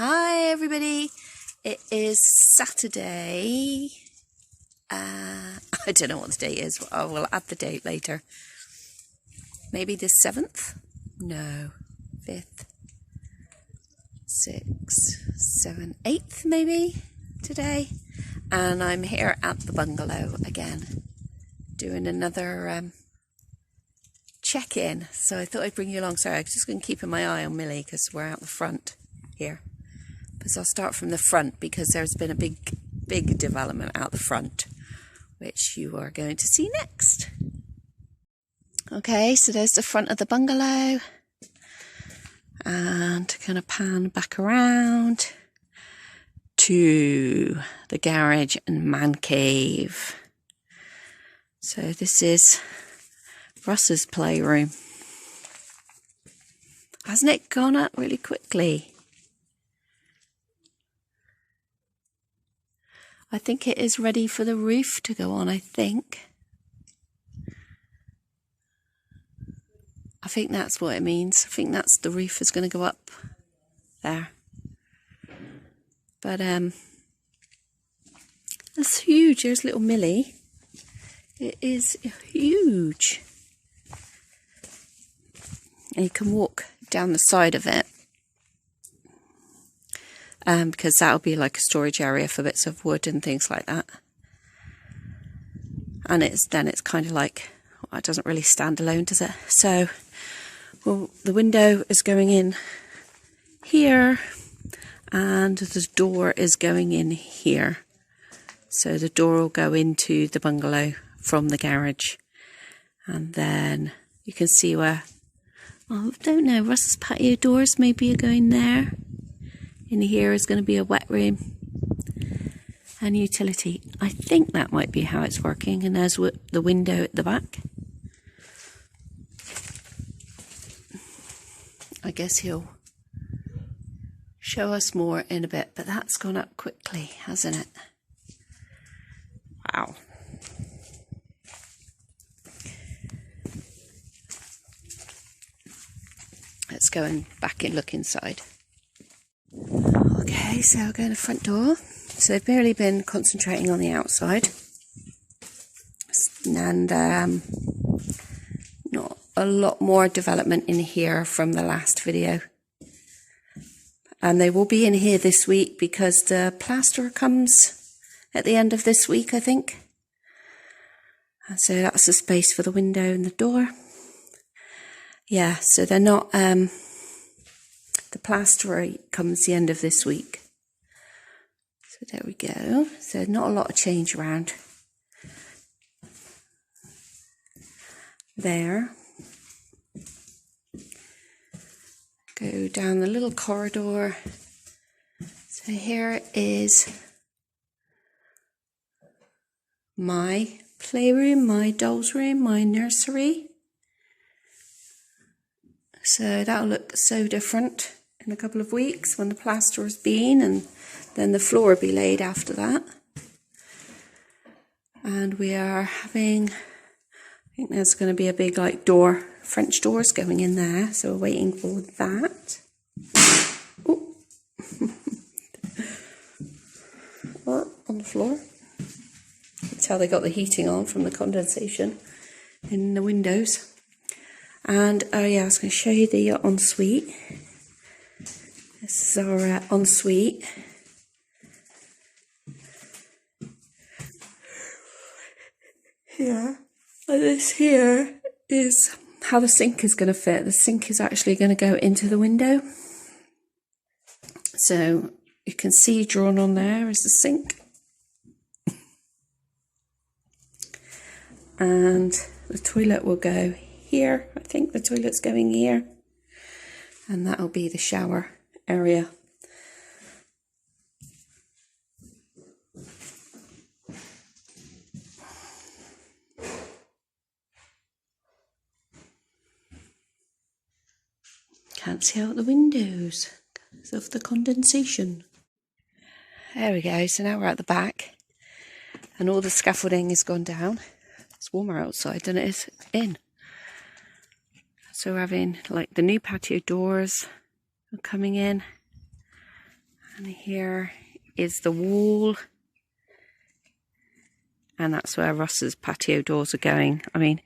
Hi everybody, it is Saturday. I don't know what the date is. I will add the date later. Maybe the 7th? No, 5th, 6th, 7th, 8th maybe today. And I'm here at the bungalow again, doing another check-in. So I thought I'd bring you along. Sorry, I'm just going to keep my eye on Millie because we're out the front here. So I'll start from the front because there's been a big development out the front, which you are going to see next. Okay, so there's the front of the bungalow, and kind of pan back around to the garage and man cave. So this is Russ's playroom. Hasn't it gone up really quickly? I think it is ready for the roof to go on, I think. I think that's what it means. I think that's the roof is going to go up there. But that's huge. There's little Millie. It is huge. And you can walk down the side of it. Because that'll be like a storage area for bits of wood and things like that. And it's kind of like, well, it doesn't really stand alone, does it? So, well, the window is going in here, and the door is going in here. So the door will go into the bungalow from the garage, and then you can see where, oh, I don't know, Russ's patio doors maybe are going there. In here is going to be a wet room and utility. I think that might be how it's working. And there's the window at the back. I guess he'll show us more in a bit, but that's gone up quickly, hasn't it? Wow. Let's go and back and look inside. Okay, so I'll go to the front door. So I've barely been concentrating on the outside. And not a lot more development in here from the last video. And they will be in here this week because the plasterer comes at the end of this week, I think. And so that's the space for the window and the door. Yeah, so they're not... the plasterer comes the end of this week. So there we go. So not a lot of change around there. Go down the little corridor. So here is my playroom, my doll's room, my nursery. So that'll look so different in a couple of weeks when the plaster has been, and then the floor will be laid after that. And we are having, I think there's going to be a big like door, French doors going in there, so we're waiting for that. Oh. On the floor. You can tell they got the heating on from the condensation in the windows. And oh yeah, I was going to show you the ensuite. This is our ensuite. Here. And this here is how the sink is going to fit. The sink is actually going to go into the window. So you can see drawn on there is the sink. And the toilet will go here. I think the toilet's going here, and that'll be the shower area. Can't see out the windows because of the condensation. There we go. So now we're at the back, and all the scaffolding has gone down. It's warmer outside than it is in. So we're having like the new patio doors are coming in, And here is the wall. And that's where Russ's patio doors are going. I mean,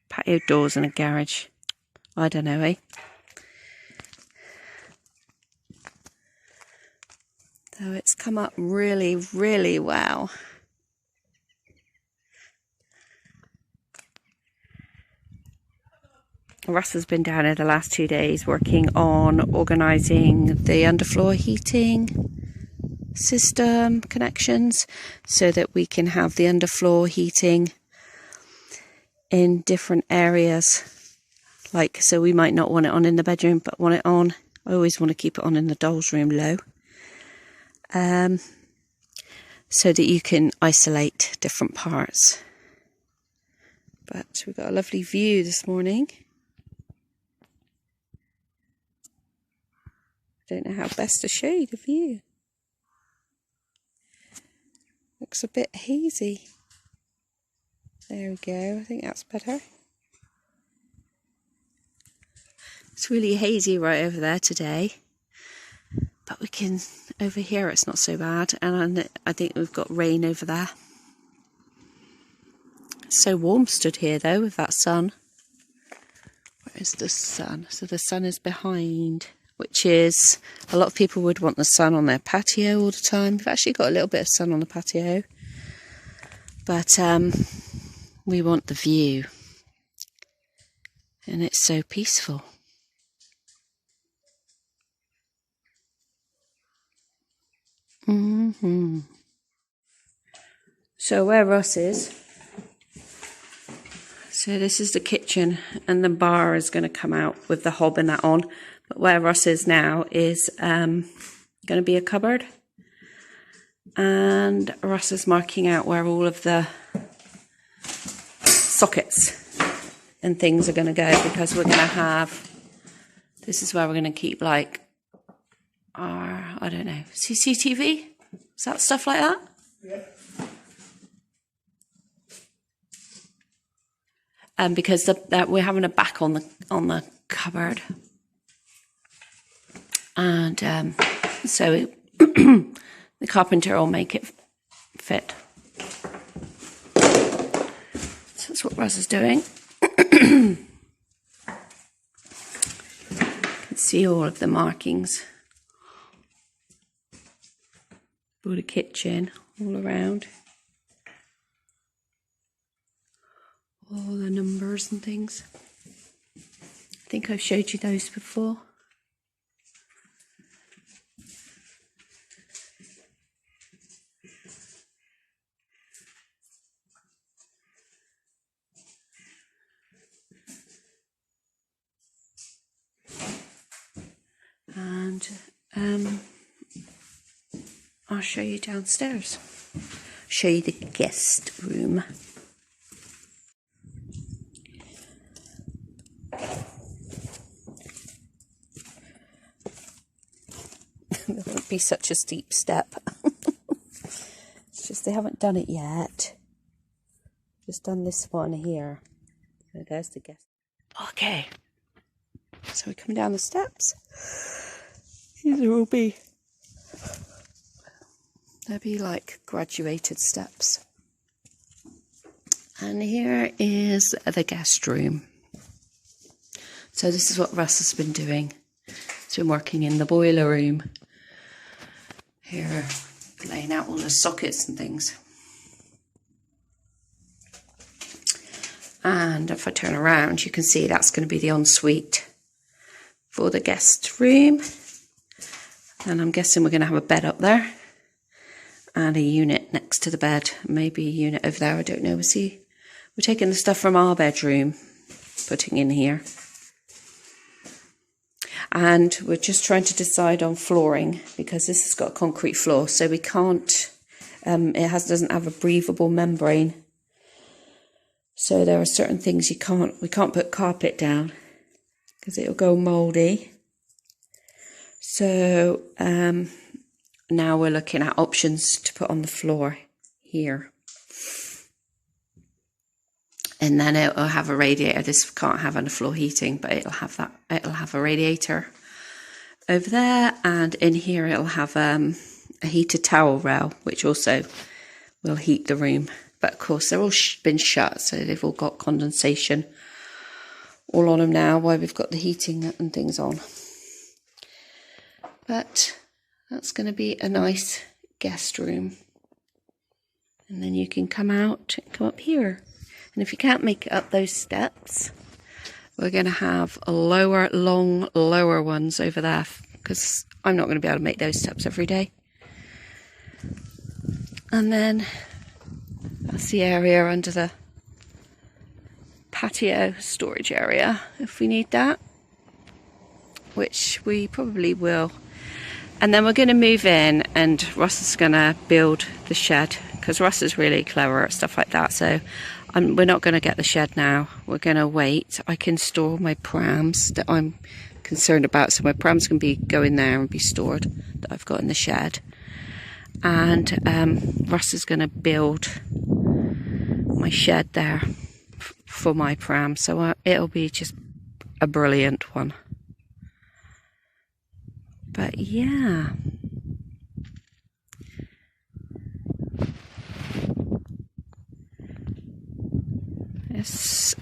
patio doors in a garage. I don't know, eh? So it's come up really, really well. Russ has been down here the last 2 days working on organising the underfloor heating system connections so that we can have the underfloor heating in different areas. Like, so we might not want it on in the bedroom, but want it on. I always want to keep it on in the doll's room low. So that you can isolate different parts. But we've got a lovely view this morning. I don't know how best to show you the view. Looks a bit hazy. There we go, I think that's better. It's really hazy right over there today. But we can, over here it's not so bad. And I think we've got rain over there. It's so warm stood here though with that sun. Where is the sun? So the sun is behind. Which is, a lot of people would want the sun on their patio all the time. We've actually got a little bit of sun on the patio. But we want the view. And it's so peaceful. So where Ross is, so this is the kitchen and the bar is going to come out with the hob and that on. But where Ross is now is going to be a cupboard. And Ross is marking out where all of the sockets and things are going to go, because we're going to have, this is where we're going to keep like our, I don't know, CCTV? Is that stuff like that? Yeah. Because we're having a back on the cupboard. And so the carpenter will make it fit. So that's what Russ is doing. You can see all of the markings for the kitchen all around. All the numbers and things. I think I've showed you those before. And I'll show you downstairs. Show you the guest room. There won't be such a steep step. It's just they haven't done it yet. Just done this one here. So there's the guest. Okay. So we're coming down the steps. These will be, they'll be like graduated steps. And here is the guest room. So this is what Russ has been doing. He's been working in the boiler room. Here, laying out all the sockets and things. And if I turn around, you can see that's going to be the ensuite for the guest room. And I'm guessing we're going to have a bed up there. And a unit next to the bed. Maybe a unit over there, I don't know. We'll see. We're taking the stuff from our bedroom, putting in here. And we're just trying to decide on flooring, because this has got a concrete floor, so we can't, it doesn't have a breathable membrane. So there are certain things we can't put carpet down, because it'll go mouldy. So now we're looking at options to put on the floor here. And then it'll have a radiator. This can't have underfloor heating, but it'll have that. It'll have a radiator over there, and in here it'll have a heated towel rail, which also will heat the room. But of course they're all been shut, so they've all got condensation all on them now while we've got the heating and things on. But that's going to be a nice guest room. And then you can come out and come up here. And if you can't make it up those steps, we're going to have lower ones over there, because I'm not going to be able to make those steps every day. And then that's the area under the patio storage area, if we need that, which we probably will. And then we're going to move in, and Russ is going to build the shed, because Russ is really clever at stuff like that. So we're not going to get the shed now. We're going to wait. I can store my prams that I'm concerned about. So my prams can be go in there and be stored that I've got in the shed. And Russ is going to build my shed there for my pram. So it'll be just a brilliant one. But yeah.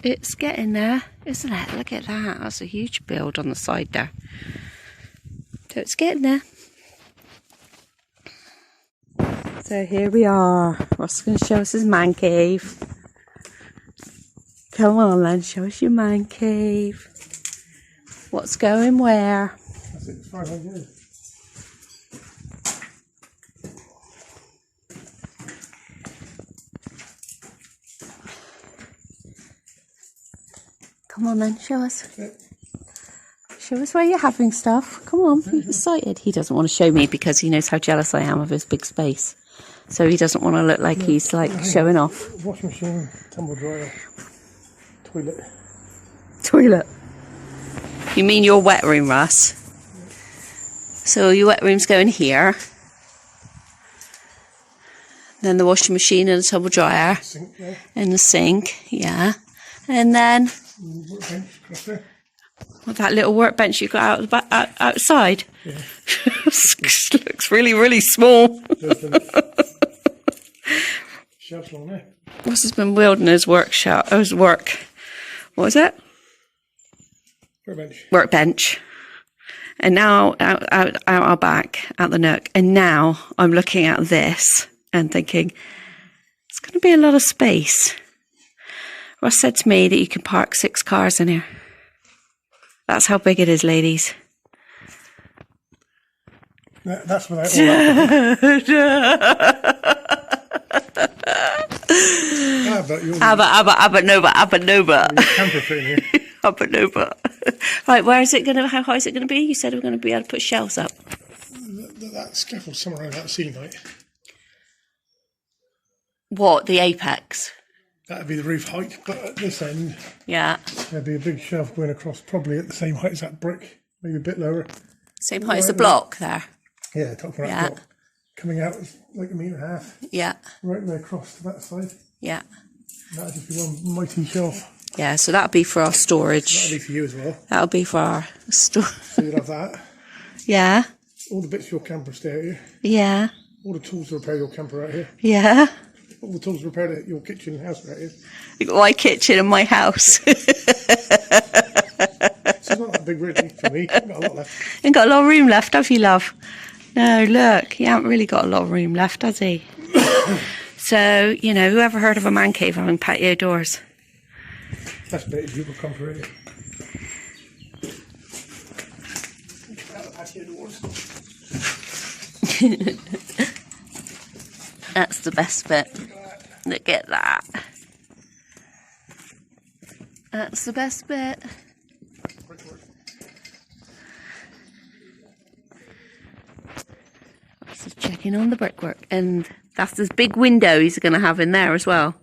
It's getting there, isn't it? Look at that. That's a huge build on the side there. So it's getting there. So here we are. Ross is going to show us his man cave. Come on then, show us your man cave. What's going where? That's it, as far as I know. Come on then, show us. Show us where you're having stuff. Come on, he's excited. He doesn't want to show me because he knows how jealous I am of his big space. So he doesn't want to look like he's like showing off. Washing machine, tumble dryer, toilet. Toilet. You mean your wet room, Russ? So your wet room's going here. Then the washing machine and the tumble dryer. Sink there. And the sink, yeah. And then Workbench across there. what, that little workbench you got outside? Yeah. Looks really, really small. Shelves along there. Russ has been wielding his workshop. His work. What was it? Workbench. Workbench. And now out our back, out the nook. And now I'm looking at this and thinking, it's going to be a lot of space. Ross said to me that you can park 6 cars in here. That's how big it is, ladies. That's without all that. Camper fit in here. Right, where is it going to? How high is it going to be? You said we're going to be able to put shelves up. That scaffold's somewhere around that ceiling height. What, the apex? That'd be the roof height, but at this end, Yeah. there'd be a big shelf going across, probably at the same height as that brick, maybe a bit lower. Same height as the block there. Yeah, top of that block. Coming out is like 1.5 meters. Yeah. Right the way across to that side. Yeah. And that'd just be one mighty shelf. Yeah, so that'll be for our storage. That'd be for you as well. That'll be for our storage. So you'll have that. Yeah. All the bits for your camper stay out here. Yeah. All the tools to repair your camper out here. Yeah. All the tools to repair your kitchen and house right here. You've got my kitchen and my house. It's not that big really for me. I've got a lot left. Ain't got a lot of room left, have you, love? No, look, he hasn't really got a lot of room left, has he? So, you know, whoever heard of a man cave having patio doors? That's better people come for it. Out the patio doors. That's the best bit. Look at that. That's the best bit. Just checking on the brickwork, and that's this big window he's going to have in there as well.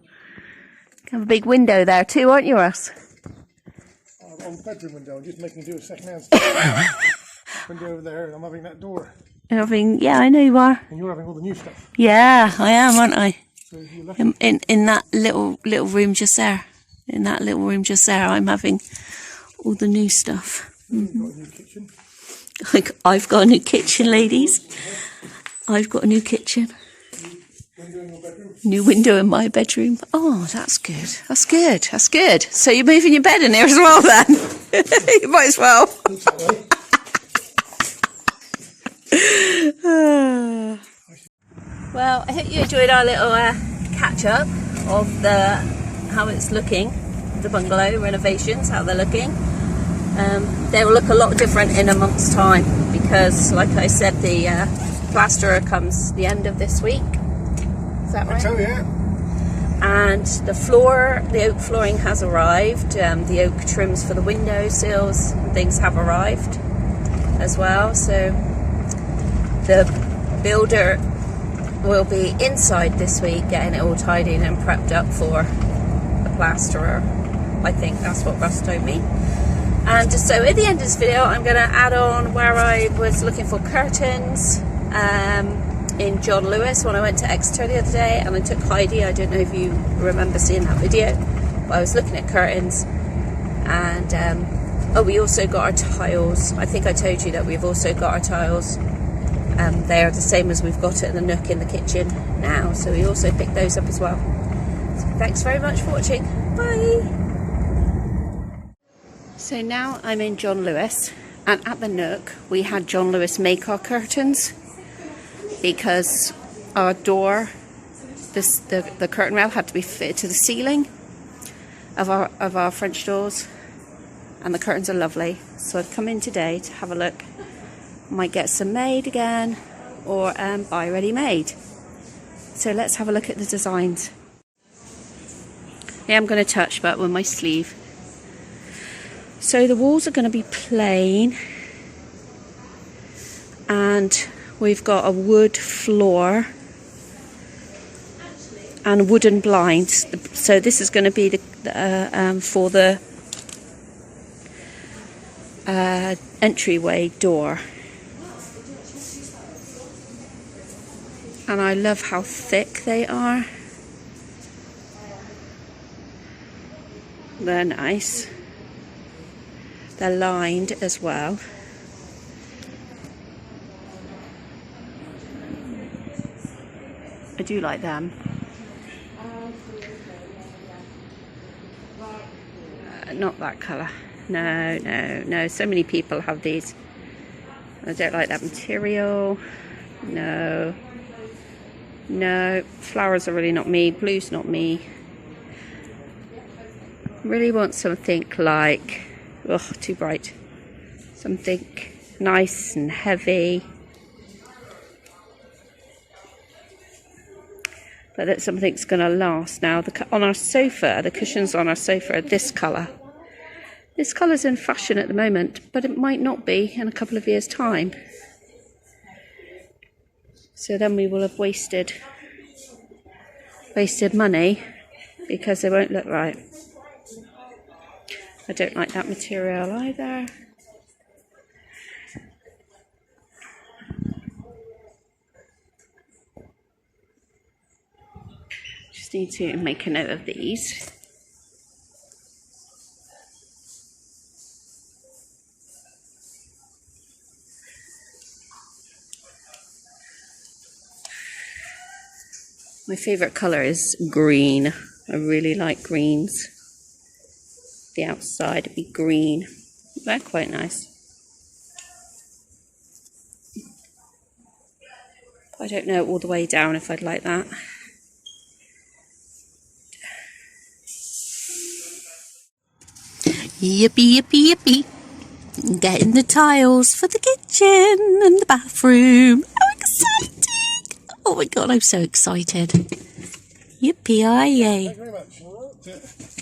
You have a big window there too, aren't you, Russ? On the bedroom window, I'm just making do a second-hand stuff. Window over there, and I'm having that door. Yeah, I know you are. And you're having all the new stuff. Yeah, I am, aren't I? So you're lucky. In that little room just there. In that little room just there, I'm having all the new stuff. You've got a new kitchen. Like, I've got a new kitchen, ladies. I've got a new kitchen. Window in your bedroom. New window in my bedroom. Oh, that's good. That's good. That's good. So you're moving your bed in there as well then? You might as well. Looks that way. Well, I hope you enjoyed our little catch-up of how it's looking, the bungalow renovations, how they're looking. They will look a lot different in a month's time because, like I said, the plasterer comes the end of this week. Is that right? So yeah. And the oak flooring has arrived. The oak trims for the window sills and things have arrived as well. So the builder will be inside this week getting it all tidied and prepped up for the plasterer. I think that's what Russ told me. And so at the end of this video, I'm going to add on where I was looking for curtains in John Lewis when I went to Exeter the other day, and I took Heidi. I don't know if you remember seeing that video, but I was looking at curtains. And we also got our tiles. I think I told you that we've also got our tiles. They are the same as we've got at the nook in the kitchen now, so we also picked those up as well. So thanks very much for watching. Bye. So now I'm in John Lewis, and at the nook we had John Lewis make our curtains because our door, the curtain rail had to be fitted to the ceiling of our French doors, and the curtains are lovely. So I've come in today to have a look. Might get some made again, or buy ready-made. So let's have a look at the designs. Yeah, I'm going to touch, but with my sleeve. So the walls are going to be plain, and we've got a wood floor and wooden blinds. So this is going to be for the entryway door. And I love how thick they are. They're nice. They're lined as well. I do like them. Not that colour. No. So many people have these. I don't like that material. No. Flowers are really not me. Blue's not me. Really want something like, too bright. Something nice and heavy. But that something's going to last. Now, on our sofa, the cushions on our sofa are this colour. This colour's in fashion at the moment, but it might not be in a couple of years' time. So then we will have wasted money because they won't look right. I don't like that material either. Just need to make a note of these. My favourite colour is green. I really like greens. The outside would be green. They're quite nice. I don't know all the way down if I'd like that. Yippee. Getting the tiles for the kitchen and the bathroom. How exciting! Oh my god, I'm so excited. Yippee-yay. Thank you very much.